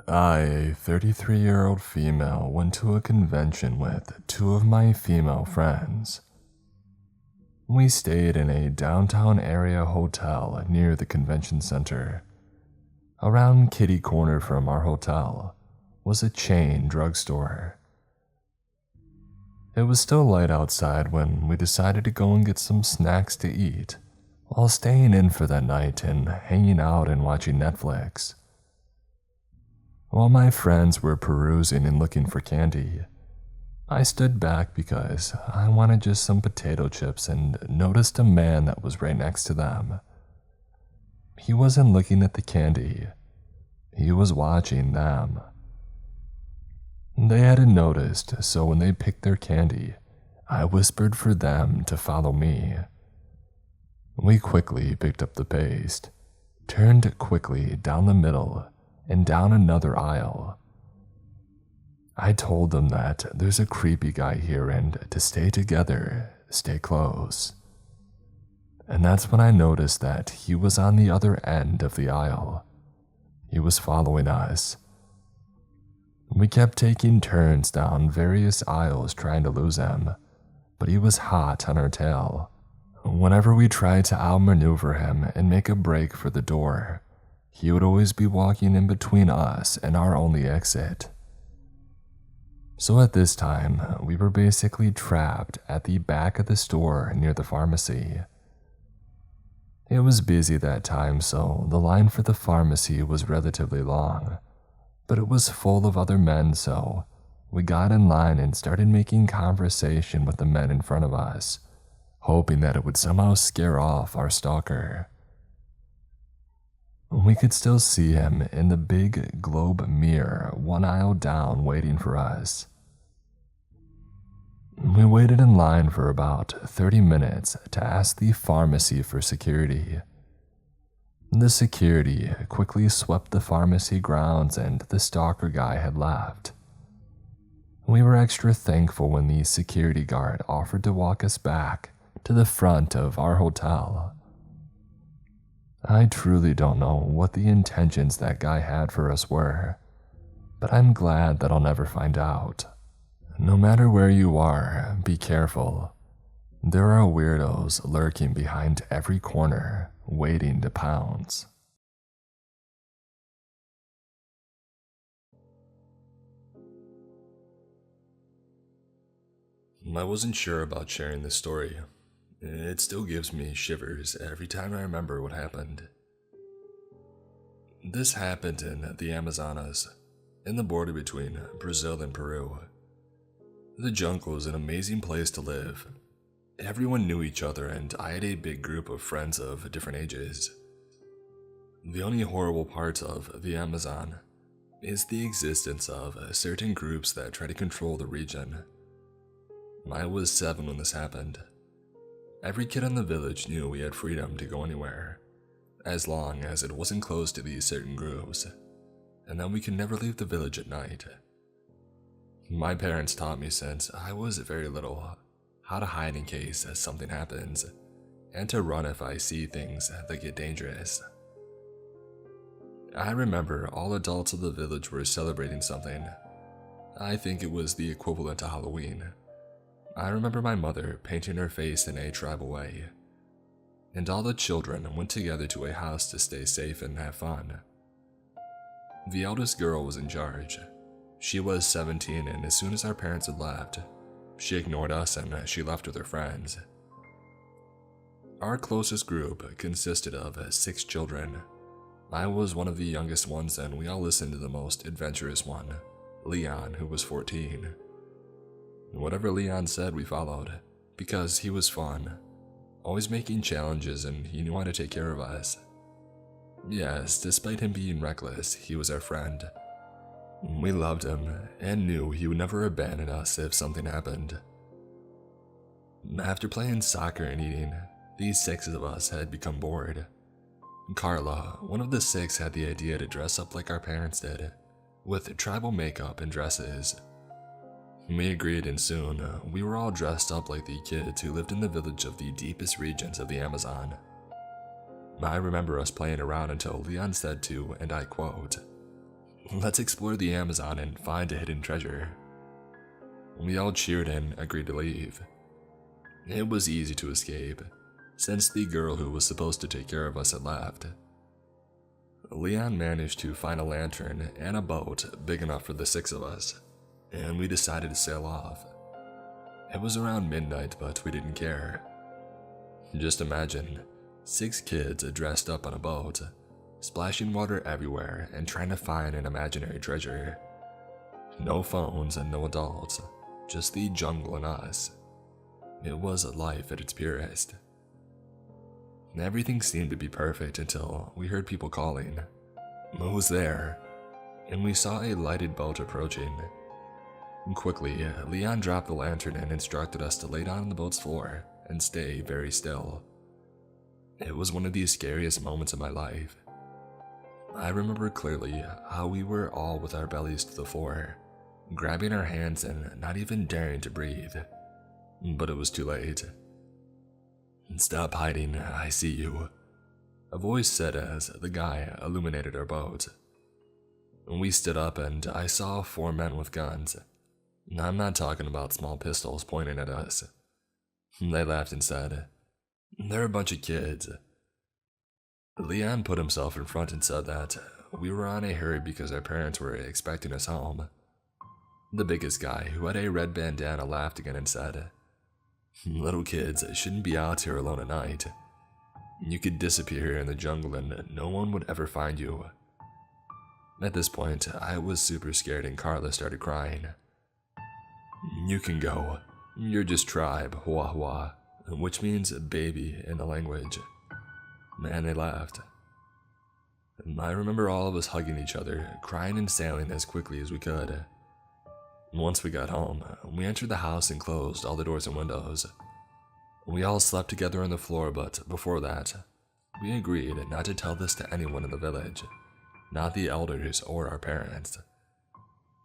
I, a 33-year-old female, went to a convention with two of my female friends. We stayed in a downtown area hotel near the convention center. Around kitty corner from our hotel was a chain drugstore. It was still light outside when we decided to go and get some snacks to eat while staying in for that night and hanging out and watching Netflix. While my friends were perusing and looking for candy, I stood back because I wanted just some potato chips and noticed a man that was right next to them. He wasn't looking at the candy. He was watching them. They hadn't noticed, so when they picked their candy, I whispered for them to follow me. We quickly picked up the paste, turned quickly down the middle, and down another aisle. I told them that there's a creepy guy here and to stay together, stay close. And that's when I noticed that he was on the other end of the aisle. He was following us. We kept taking turns down various aisles trying to lose him, but he was hot on our tail. Whenever we tried to outmaneuver him and make a break for the door, he would always be walking in between us and our only exit. So at this time, we were basically trapped at the back of the store near the pharmacy. It was busy that time, so the line for the pharmacy was relatively long, but it was full of other men, so we got in line and started making conversation with the men in front of us, hoping that it would somehow scare off our stalker. We could still see him in the big globe mirror one aisle down waiting for us. We waited in line for about 30 minutes to ask the pharmacy for security. The security quickly swept the pharmacy grounds and the stalker guy had left. We were extra thankful when the security guard offered to walk us back to the front of our hotel. I truly don't know what the intentions that guy had for us were, but I'm glad that I'll never find out. No matter where you are, be careful. There are weirdos lurking behind every corner, waiting to pounce. I wasn't sure about sharing this story. It still gives me shivers every time I remember what happened. This happened in the Amazonas, in the border between Brazil and Peru. The jungle was an amazing place to live. Everyone knew each other and I had a big group of friends of different ages. The only horrible part of the Amazon is the existence of certain groups that try to control the region. I was 7 when this happened. Every kid in the village knew we had freedom to go anywhere, as long as it wasn't close to these certain groups, and that we could never leave the village at night. My parents taught me since I was very little how to hide in case something happens, and to run if I see things that get dangerous. I remember all adults of the village were celebrating something. I think it was the equivalent to Halloween. I remember my mother painting her face in a tribal way, and all the children went together to a house to stay safe and have fun. The eldest girl was in charge. She was 17, and as soon as our parents had left, she ignored us and she left with her friends. Our closest group consisted of 6 children. I was one of the youngest ones, and we all listened to the most adventurous one, Leon, who was 14. Whatever Leon said, we followed, because he was fun, always making challenges, and he knew how to take care of us. Yes, despite him being reckless, he was our friend. We loved him, and knew he would never abandon us if something happened. After playing soccer and eating, these 6 of us had become bored. Carla, one of the 6, had the idea to dress up like our parents did, with tribal makeup and dresses. We agreed, and soon, we were all dressed up like the kids who lived in the village of the deepest regions of the Amazon. I remember us playing around until Leon said to, and I quote, Let's explore the Amazon and find a hidden treasure. We all cheered and agreed to leave. It was easy to escape, since the girl who was supposed to take care of us had left. Leon managed to find a lantern and a boat big enough for the 6 of us, and we decided to sail off. It was around midnight, but we didn't care. Just imagine 6 kids dressed up on a boat, splashing water everywhere and trying to find an imaginary treasure. No phones and no adults, just the jungle and us. It was life at its purest. Everything seemed to be perfect until we heard people calling. Who's there? And we saw a lighted boat approaching. Quickly, Leon dropped the lantern and instructed us to lay down on the boat's floor and stay very still. It was one of the scariest moments of my life. I remember clearly how we were all with our bellies to the floor, grabbing our hands and not even daring to breathe. But it was too late. "Stop hiding, I see you," a voice said as the guy illuminated our boat. We stood up and I saw 4 men with guns. I'm not talking about small pistols pointing at us. They laughed and said, "They're a bunch of kids." Leon put himself in front and said that we were on a hurry because our parents were expecting us home. The biggest guy, who had a red bandana, laughed again and said, "Little kids shouldn't be out here alone at night. You could disappear in the jungle and no one would ever find you." At this point, I was super scared and Carla started crying. "You can go. You're just tribe, hua hua," which means baby in the language. And they laughed. I remember all of us hugging each other, crying and sailing as quickly as we could. Once we got home, we entered the house and closed all the doors and windows. We all slept together on the floor, but before that, we agreed not to tell this to anyone in the village, not the elders or our parents,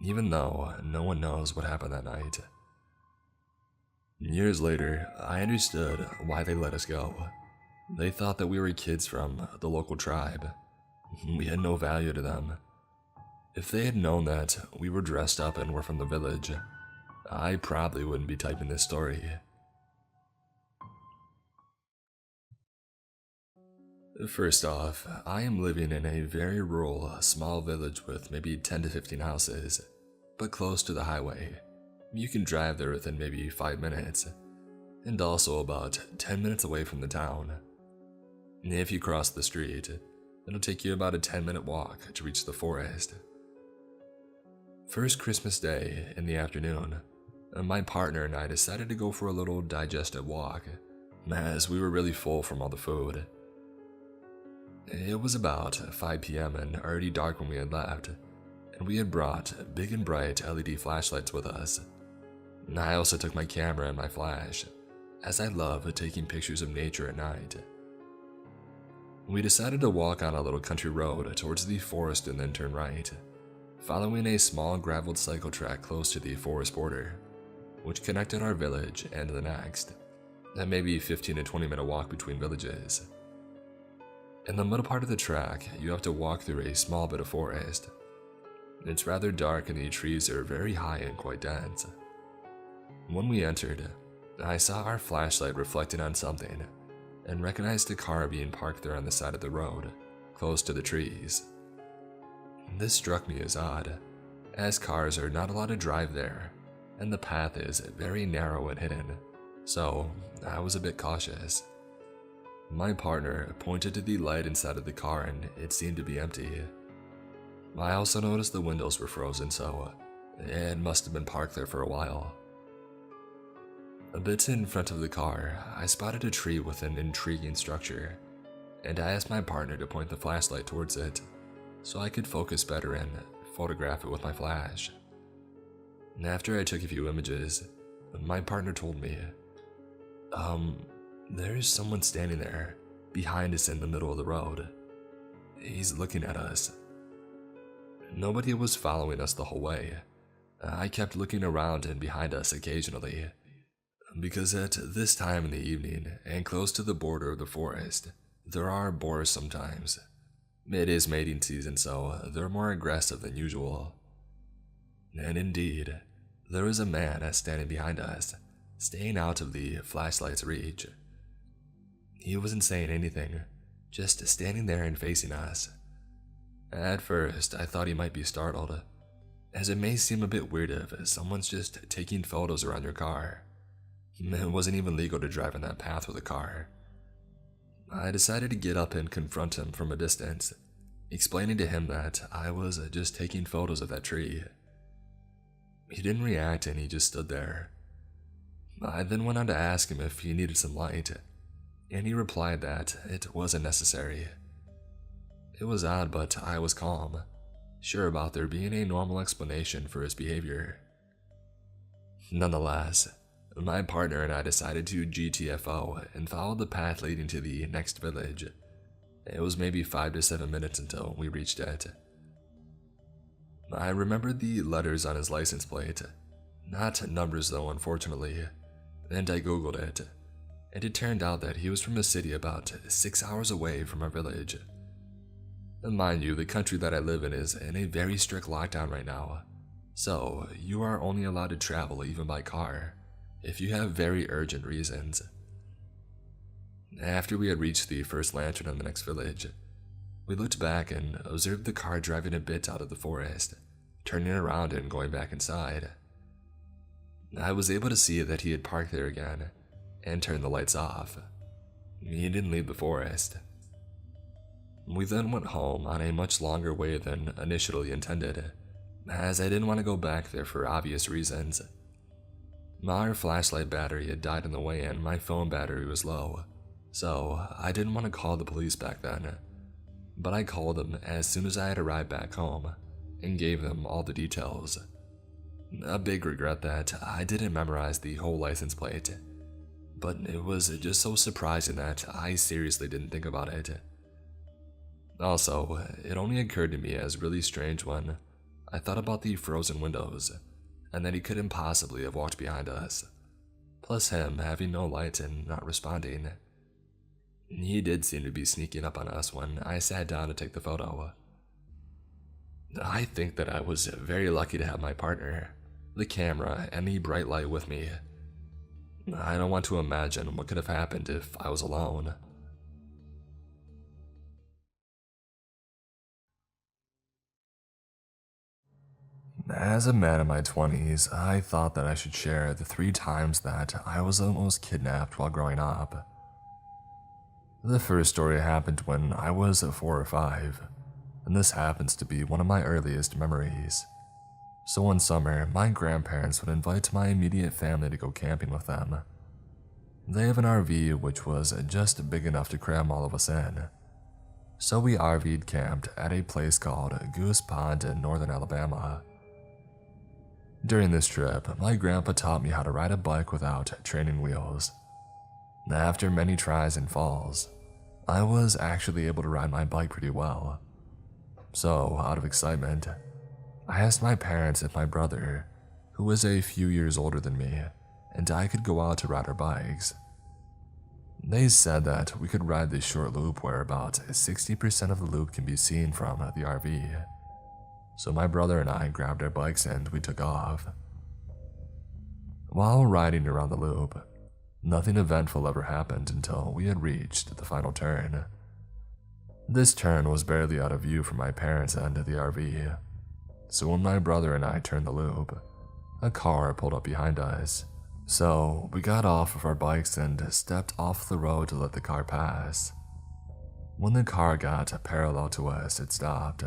even though no one knows what happened that night. Years later, I understood why they let us go. They thought that we were kids from the local tribe. We had no value to them. If they had known that we were dressed up and were from the village, I probably wouldn't be typing this story. First off, I am living in a very rural, small village with maybe 10 to 15 houses, but close to the highway. You can drive there within maybe 5 minutes, and also about 10 minutes away from the town. If you cross the street, it'll take you about a 10-minute walk to reach the forest. First Christmas Day in the afternoon, my partner and I decided to go for a little digestive walk, as we were really full from all the food. It was about 5 p.m. and already dark when we had left, and we had brought big and bright LED flashlights with us. I also took my camera and my flash, as I love taking pictures of nature at night. We decided to walk on a little country road towards the forest and then turn right, following a small graveled cycle track close to the forest border, which connected our village and the next, and maybe 15 to 20 minute walk between villages. In the middle part of the track, you have to walk through a small bit of forest. It's rather dark and the trees are very high and quite dense. When we entered, I saw our flashlight reflecting on something and recognized a car being parked there on the side of the road, close to the trees. This struck me as odd, as cars are not allowed to drive there, and the path is very narrow and hidden, so I was a bit cautious. My partner pointed to the light inside of the car and it seemed to be empty. I also noticed the windows were frozen, so it must have been parked there for a while. A bit in front of the car, I spotted a tree with an intriguing structure, and I asked my partner to point the flashlight towards it, so I could focus better and photograph it with my flash. After I took a few images, my partner told me, "There's someone standing there, behind us in the middle of the road. He's looking at us." Nobody was following us the whole way. I kept looking around and behind us occasionally, because at this time in the evening, and close to the border of the forest, there are boars sometimes. It is mating season, so they're more aggressive than usual. And indeed, there was a man standing behind us, staying out of the flashlight's reach. He wasn't saying anything, just standing there and facing us. At first, I thought he might be startled, as it may seem a bit weird if someone's just taking photos around your car. It wasn't even legal to drive in that path with a car. I decided to get up and confront him from a distance, explaining to him that I was just taking photos of that tree. He didn't react and he just stood there. I then went on to ask him if he needed some light, and he replied that it wasn't necessary. It was odd, but I was calm, sure about there being a normal explanation for his behavior. Nonetheless, my partner and I decided to GTFO and followed the path leading to the next village. It was maybe 5 to 7 minutes until we reached it. I remembered the letters on his license plate, not numbers though, unfortunately, and I googled it, and it turned out that he was from a city about 6 hours away from our village. And mind you, the country that I live in is in a very strict lockdown right now, so you are only allowed to travel even by car if you have very urgent reasons. After we had reached the first lantern in the next village, we looked back and observed the car driving a bit out of the forest, turning around and going back inside. I was able to see that he had parked there again and turned the lights off. He didn't leave the forest. We then went home on a much longer way than initially intended, as I didn't want to go back there for obvious reasons. Our flashlight battery had died on the way and my phone battery was low, so I didn't want to call the police back then. But I called them as soon as I had arrived back home and gave them all the details. A big regret that I didn't memorize the whole license plate, but it was just so surprising that I seriously didn't think about it. Also, it only occurred to me as really strange when I thought about the frozen windows and that he couldn't possibly have walked behind us, plus him having no light and not responding. He did seem to be sneaking up on us when I sat down to take the photo. I think that I was very lucky to have my partner, the camera, and the bright light with me. I don't want to imagine what could have happened if I was alone. As a man in my 20s, I thought that I should share the 3 times that I was almost kidnapped while growing up. The first story happened when I was 4 or 5, and this happens to be one of my earliest memories. So one summer, my grandparents would invite my immediate family to go camping with them. They have an RV which was just big enough to cram all of us in. So we RV'd camped at a place called Goose Pond in northern Alabama. During this trip, my grandpa taught me how to ride a bike without training wheels. After many tries and falls, I was actually able to ride my bike pretty well. So, out of excitement, I asked my parents if my brother, who was a few years older than me, and I could go out to ride our bikes. They said that we could ride this short loop where about 60% of the loop can be seen from the RV. So my brother and I grabbed our bikes and we took off. While riding around the loop, nothing eventful ever happened until we had reached the final turn. This turn was barely out of view from my parents' end of the RV, so when my brother and I turned the loop, a car pulled up behind us. So we got off of our bikes and stepped off the road to let the car pass. When the car got parallel to us, it stopped.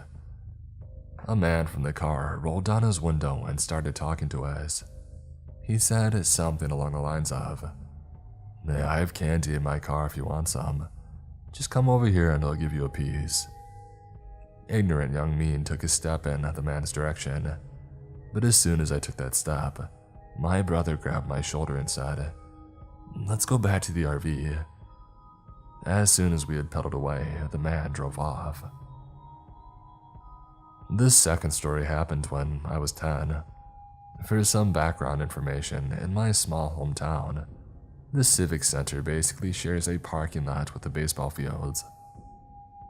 A man from the car rolled down his window and started talking to us. He said something along the lines of, "Hey, I have candy in my car if you want some. Just come over here and I'll give you a piece." Ignorant young me took a step in the man's direction, but as soon as I took that step, my brother grabbed my shoulder and said, "Let's go back to the RV." As soon as we had pedaled away, the man drove off. This second story happened when I was 10. For some background information, in my small hometown, the Civic Center basically shares a parking lot with the baseball fields.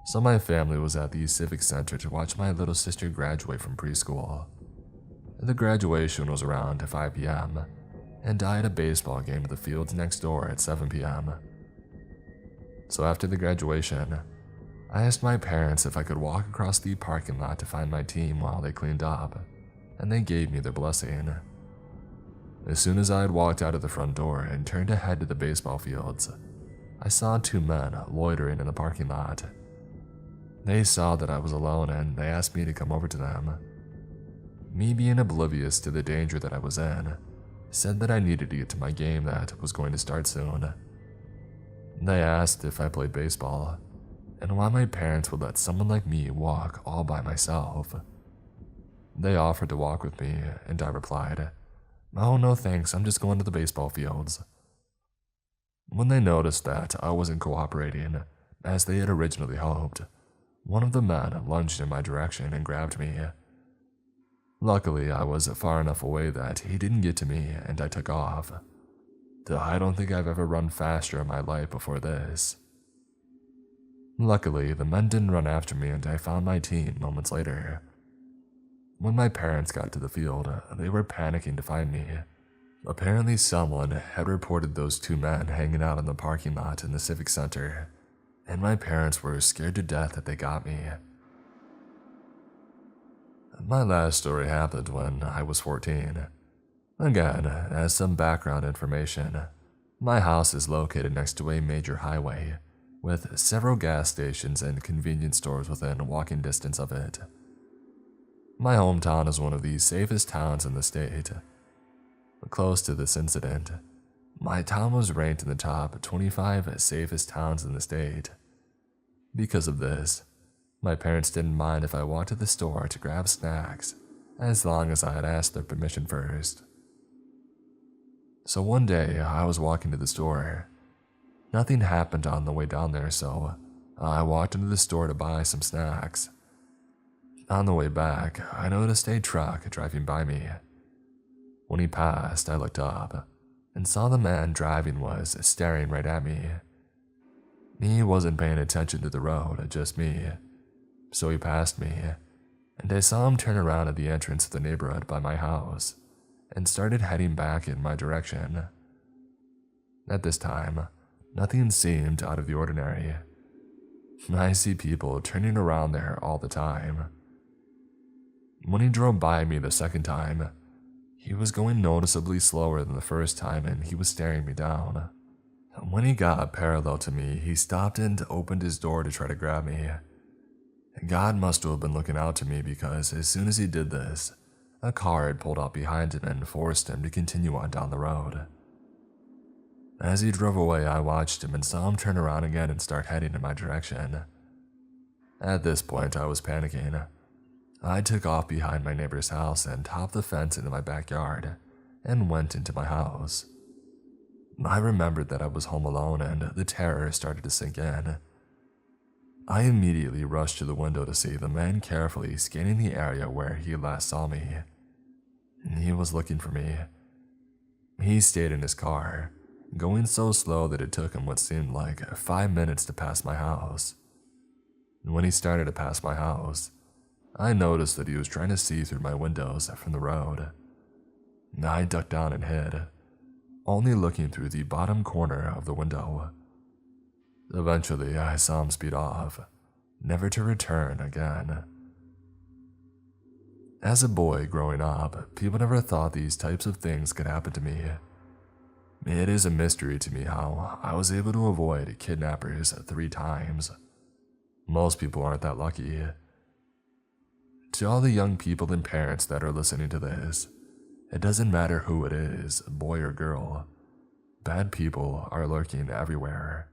So my family was at the Civic Center to watch my little sister graduate from preschool. The graduation was around 5 p.m., and I had a baseball game at the fields next door at 7 p.m. So after the graduation, I asked my parents if I could walk across the parking lot to find my team while they cleaned up, and they gave me their blessing. As soon as I had walked out of the front door and turned to head to the baseball fields, I saw two men loitering in the parking lot. They saw that I was alone and they asked me to come over to them. Me, being oblivious to the danger that I was in, said that I needed to get to my game that was going to start soon. They asked if I played baseball, and why my parents would let someone like me walk all by myself. They offered to walk with me, and I replied, "Oh, no thanks, I'm just going to the baseball fields." When they noticed that I wasn't cooperating, as they had originally hoped, one of the men lunged in my direction and grabbed me. Luckily, I was far enough away that he didn't get to me, and I took off. I don't think I've ever run faster in my life before this. Luckily, the men didn't run after me, and I found my team moments later. When my parents got to the field, they were panicking to find me. Apparently, someone had reported those two men hanging out in the parking lot in the Civic Center, and my parents were scared to death that they got me. My last story happened when I was 14. Again, as some background information, my house is located next to a major highway, with several gas stations and convenience stores within walking distance of it. My hometown is one of the safest towns in the state. Close to this incident, my town was ranked in the top 25 safest towns in the state. Because of this, my parents didn't mind if I walked to the store to grab snacks, as long as I had asked their permission first. So one day, I was walking to the store. Nothing happened on the way down there, so I walked into the store to buy some snacks. On the way back, I noticed a truck driving by me. When he passed, I looked up and saw the man driving was staring right at me. He wasn't paying attention to the road, just me. So he passed me, and I saw him turn around at the entrance of the neighborhood by my house and started heading back in my direction. At this time, nothing seemed out of the ordinary. I see people turning around there all the time. When he drove by me the second time, he was going noticeably slower than the first time, and he was staring me down. When he got parallel to me, he stopped and opened his door to try to grab me. God must have been looking out to me, because as soon as he did this, a car had pulled up behind him and forced him to continue on down the road. As he drove away, I watched him and saw him turn around again and start heading in my direction. At this point, I was panicking. I took off behind my neighbor's house and hopped the fence into my backyard and went into my house. I remembered that I was home alone, and the terror started to sink in. I immediately rushed to the window to see the man carefully scanning the area where he last saw me. He was looking for me. He stayed in his car, going so slow that it took him what seemed like 5 minutes to pass my house. When he started to pass my house, I noticed that he was trying to see through my windows from the road. I ducked down and hid, only looking through the bottom corner of the window. Eventually, I saw him speed off, never to return again. As a boy growing up, people never thought these types of things could happen to me. It is a mystery to me how I was able to avoid kidnappers 3 times. Most people aren't that lucky. To all the young people and parents that are listening to this, it doesn't matter who it is, boy or girl. Bad people are lurking everywhere.